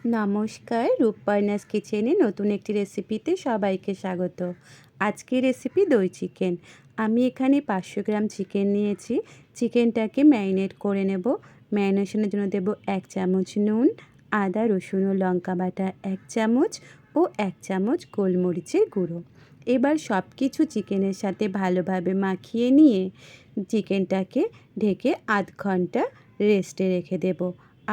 নমস্কার, রূপপর্ণাস কিচেনে নতুন একটি রেসিপিতে সবাইকে স্বাগত। আজকের রেসিপি দই চিকেন। আমি এখানে 500 গ্রাম চিকেন নিয়েছি। চিকেনটাকে ম্যারিনেট করে নেব। ম্যারিনেশনের জন্য দেব 1 চামচ নুন, আদা রসুন ও লঙ্কা বাটা 1 চামচ ও 1 চামচ গোলমরিচের গুঁড়ো। এবার সব কিছু চিকেনের সাথে ভালোভাবে মাখিয়ে নিয়ে চিকেনটাকে ঢেকে আধ ঘন্টা রেস্টে রেখে দেব।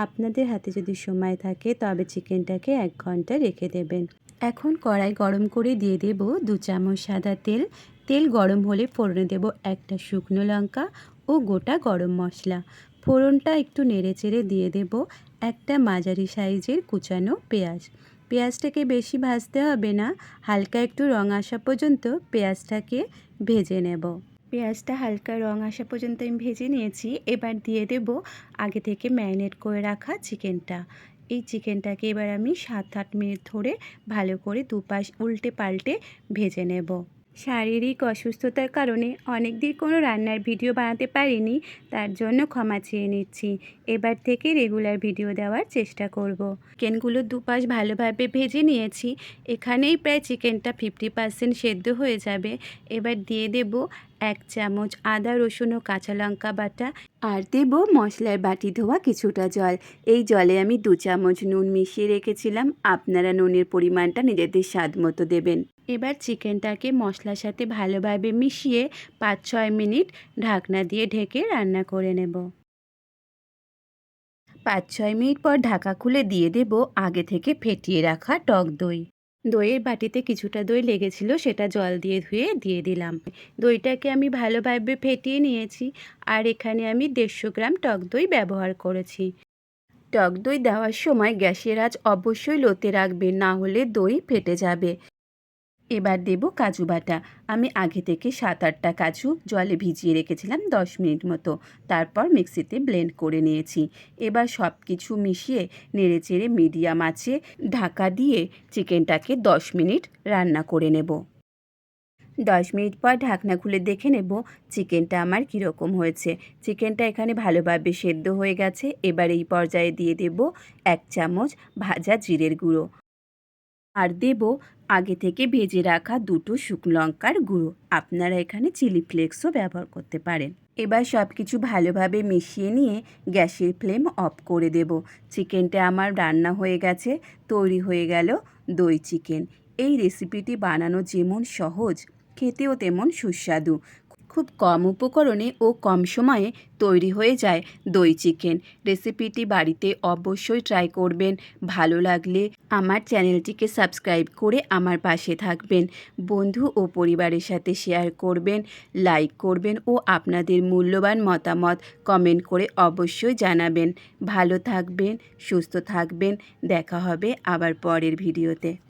আপনাদের হাতে যদি সময় থাকে তবে চিকেনটাকে 1 ঘন্টা রেখে দেবেন। এখন কড়াই গরম করে দিয়ে দেব 2 চামচ সাদা তেল। তেল গরম হলে ফোড়নে দেব একটা শুকনো লঙ্কা ও গোটা গরম মশলা। ফোড়নটা একটু নেড়েচেড়ে দিয়ে দেব একটা মাঝারি সাইজের কুচানো পেঁয়াজ। পেঁয়াজটাকে বেশি ভাজতে হবে না, হালকা একটু রং আসা পর্যন্ত পেঁয়াজটাকে ভেজে নেব। পেঁয়াজটা হালকা রং আসা পর্যন্ত আমি ভেজে নিয়েছি। এবার দিয়ে দেব আগে থেকে ম্যারিনেট করে রাখা চিকেনটা। এই চিকেনটাকে এবার আমি 7-8 মিনিট ধরে ভালো করে দুপাশ উল্টে পাল্টে ভেজে নেব। শারীরিক অসুস্থতার কারণে অনেক দিন কোনো রান্নার ভিডিও বানাতে পারিনি, তার জন্য ক্ষমা চেয়ে নিচ্ছি। এবার থেকে রেগুলার ভিডিও দেওয়ার চেষ্টা করব। চিকেনগুলো দুপাশ ভালোভাবে ভেজে নিয়েছি। এখানেই প্রায় চিকেনটা 50% সেদ্ধ হয়ে যাবে। এবার দিয়ে দেব 1 চামচ আদা রসুন ও কাঁচা লঙ্কা বাটা আর দেব মশলার বাটি ধোয়া কিছুটা জল। এই জলে আমি 2 চামচ নুন মিশিয়ে রেখেছিলাম। আপনারা নুনের পরিমাণটা নিজেদের স্বাদ মতো দেবেন। এবার চিকেনটাকে মশলার সাথে ভালোভাবে মিশিয়ে 5-6 মিনিট ঢাকনা দিয়ে ঢেকে রান্না করে নেব। 5-6 মিনিট পর ঢাকা খুলে দিয়ে দেব আগে থেকে ফেটিয়ে রাখা টক দই। দইয়ের বাটিতে কিছুটা দই লেগেছিল, সেটা জল দিয়ে ধুয়ে দিয়ে দিলাম। দইটাকে আমি ভালোভাবে ফেটিয়ে নিয়েছি আর এখানে আমি 150 গ্রাম টক দই ব্যবহার করেছি। টক দই দেওয়ার সময় গ্যাসের আঁচ অবশ্যই লোতে রাখবেন, না হলে দই ফেটে যাবে। এবার দেব কাজু বাটা। আমি আগে থেকে 7-8টা কাজু জলে ভিজিয়ে রেখেছিলাম 10 মিনিট মতো। তারপর মিক্সিতে ব্লেন্ড করে নিয়েছি। এবার সব কিছু মিশিয়ে নেড়েচেড়ে মিডিয়াম আঁচে ঢাকা দিয়ে চিকেনটাকে 10 মিনিট রান্না করে নেব। 10 মিনিট পর ঢাকনা খুলে দেখে নেব চিকেনটা আমার কীরকম হয়েছে। চিকেনটা এখানে ভালোভাবে সেদ্ধ হয়ে গেছে। এবার এই পর্যায়ে দিয়ে দেব 1 চামচ ভাজা জিরের গুঁড়ো আর দেব আগে থেকে ভেজে রাখা 2টো শুকনো লঙ্কার গুঁড়ো। আপনারা এখানে চিলি ফ্লেক্সও ব্যবহার করতে পারেন। এবার সব কিছু ভালোভাবে মিশিয়ে নিয়ে গ্যাসের ফ্লেম অফ করে দেব। চিকেনটা আমার রান্না হয়ে গেছে, তৈরি হয়ে গেল দই চিকেন। এই রেসিপিটি বানানো যেমন সহজ, খেতেও তেমন সুস্বাদু। খুব কম উপকরণে ও কম সময়ে তৈরি হয়ে যায় দই চিকেন। রেসিপিটি বাড়িতে অবশ্যই ট্রাই করবেন। ভালো লাগলে আমার চ্যানেলটিকে সাবস্ক্রাইব করে আমার পাশে থাকবেন। বন্ধু ও পরিবারের সাথে শেয়ার করবেন, লাইক করবেন ও আপনাদের মূল্যবান মতামত কমেন্ট করে অবশ্যই জানাবেন। ভালো থাকবেন, সুস্থ থাকবেন। দেখা হবে আবার পরের ভিডিওতে।